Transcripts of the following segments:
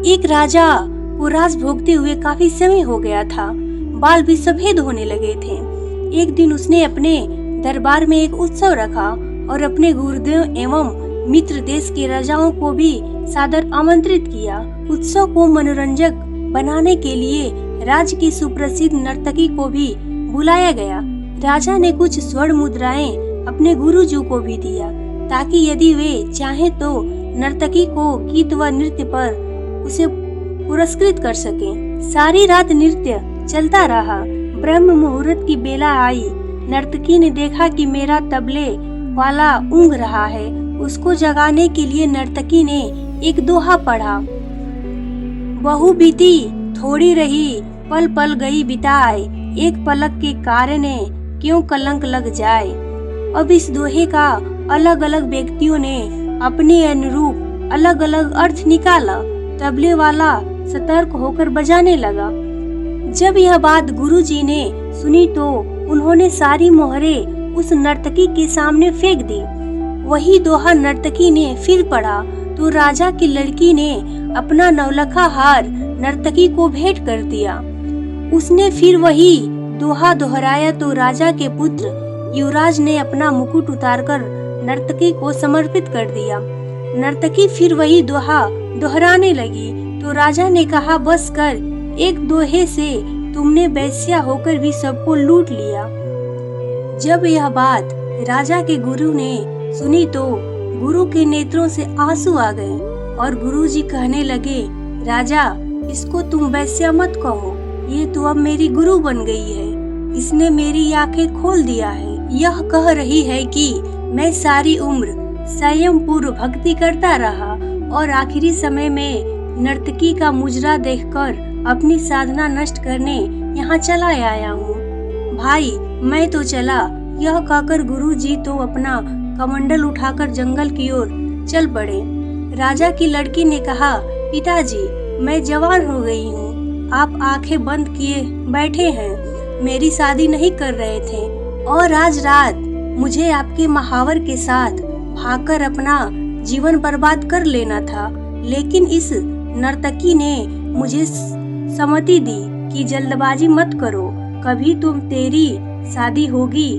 एक राजा को राज भोगते हुए काफी समय हो गया था। बाल भी सफेद होने लगे थे। एक दिन उसने अपने दरबार में एक उत्सव रखा और अपने गुरुदेव एवं मित्र देश के राजाओं को भी सादर आमंत्रित किया। उत्सव को मनोरंजक बनाने के लिए राज्य की सुप्रसिद्ध नर्तकी को भी बुलाया गया। राजा ने कुछ स्वर्ण मुद्राएं अपने गुरुजी को भी दिया ताकि यदि वे चाहें तो नर्तकी को गीत व नृत्य पर उसे पुरस्कृत कर सकें। सारी रात नृत्य चलता रहा। ब्रह्म मुहूर्त की बेला आई। नर्तकी ने देखा कि मेरा तबले वाला ऊँघ रहा है। उसको जगाने के लिए नर्तकी ने एक दोहा पढ़ा। बहु बीती थोड़ी रही, पल पल गई बिताए, एक पलक के कारण क्यों कलंक लग जाए। अब इस दोहे का अलग अलग व्यक्तियों ने अपने अनुरूप अलग अलग अर्थ निकाला। तबले वाला सतर्क होकर बजाने लगा। जब यह बात गुरुजी ने सुनी तो उन्होंने सारी मोहरें उस नर्तकी के सामने फेंक दी। वही दोहा नर्तकी ने फिर पढ़ा तो राजा की लड़की ने अपना नवलखा हार नर्तकी को भेंट कर दिया। उसने फिर वही दोहा दोहराया तो राजा के पुत्र युवराज ने अपना मुकुट उतारकर नर्तकी को समर्पित कर दिया। नर्तकी फिर वही दोहा दोहराने लगी तो राजा ने कहा, बस कर, एक दोहे से तुमने वेश्या होकर भी सबको लूट लिया। जब यह बात राजा के गुरु ने सुनी तो गुरु के नेत्रों से आंसू आ गए और गुरुजी कहने लगे, राजा, इसको तुम वेश्या मत कहो, ये तो अब मेरी गुरु बन गई है। इसने मेरी आंखें खोल दिया है। यह कह रही है कि मैं सारी उम्र संयम पूर्व भक्ति करता रहा और आखिरी समय में नर्तकी का मुजरा देखकर अपनी साधना नष्ट करने यहाँ चला आया हूँ। भाई, मैं तो चला। यह कहकर गुरुजी तो अपना कमंडल उठाकर जंगल की ओर चल पड़े। राजा की लड़की ने कहा, पिताजी, मैं जवान हो गई हूँ। आप आंखें बंद किए बैठे हैं, मेरी शादी नहीं कर रहे थे और आज रात मुझे आपके महावर के साथ भागकर अपना जीवन बर्बाद कर लेना था। लेकिन इस नर्तकी ने मुझे सम्मति दी कि जल्दबाजी मत करो, कभी तुम तेरी शादी होगी।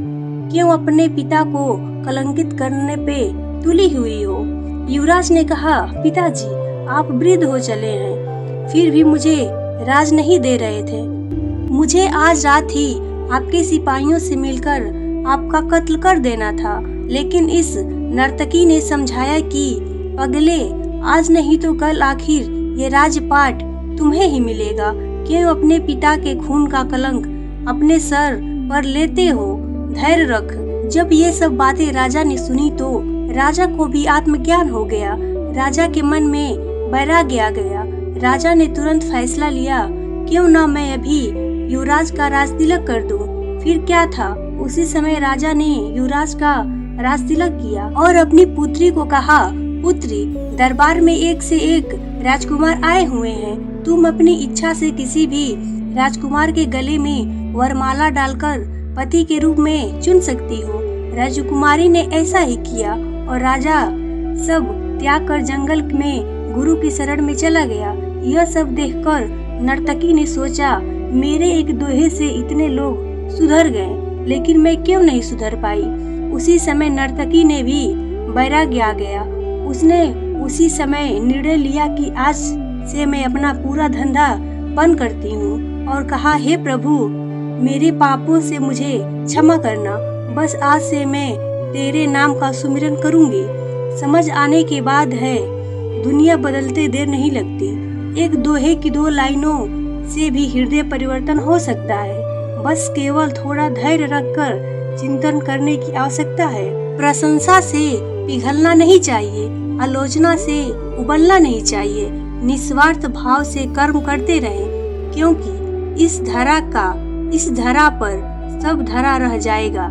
क्यों अपने पिता को कलंकित करने पे तुली हुई हो। युवराज ने कहा, पिताजी, आप वृद्ध हो चले हैं, फिर भी मुझे राज नहीं दे रहे थे। मुझे आज रात ही आपके सिपाहियों से मिलकर आपका कत्ल कर देना था, लेकिन इस नर्तकी ने समझाया कि पगले, आज नहीं तो कल आखिर ये राजपाट तुम्हें ही मिलेगा। क्यों अपने पिता के खून का कलंक अपने सर पर लेते हो? धैर्य रख। जब ये सब बातें राजा ने सुनी तो राजा को भी आत्मज्ञान हो गया। राजा के मन में वैराग्य आ गया। राजा ने तुरंत फैसला लिया, क्यों ना मैं अभी युवराज का राज तिलक कर दूं। फिर क्या था, उसी समय राजा ने युवराज का राज तिलक किया और अपनी पुत्री को कहा, पुत्री, दरबार में एक से एक राजकुमार आए हुए हैं। तुम अपनी इच्छा से किसी भी राजकुमार के गले में वरमाला डालकर पति के रूप में चुन सकती हो। राजकुमारी ने ऐसा ही किया और राजा सब त्याग कर जंगल में गुरु की शरण में चला गया। यह सब देखकर नर्तकी ने सोचा, मेरे एक दोहे से इतने लोग सुधर गए, लेकिन मैं क्यों नहीं सुधर पाई। उसी समय नर्तकी ने भी वैराग्य आ गया। उसने उसी समय निर्णय लिया कि आज से मैं अपना पूरा धंधा बंद करती हूँ और कहा, हे प्रभु, मेरे पापों से मुझे क्षमा करना। बस आज से मैं तेरे नाम का सुमिरन करूँगी। समझ आने के बाद है, दुनिया बदलते देर नहीं लगती। एक दोहे की 2 लाइनों से भी हृदय परिवर्तन हो सकता है। बस केवल थोड़ा धैर्य रखकर चिंतन करने की आवश्यकता है। प्रशंसा से पिघलना नहीं चाहिए, आलोचना से उबलना नहीं चाहिए। निस्वार्थ भाव से कर्म करते रहें, क्योंकि इस धरा पर सब धरा रह जाएगा।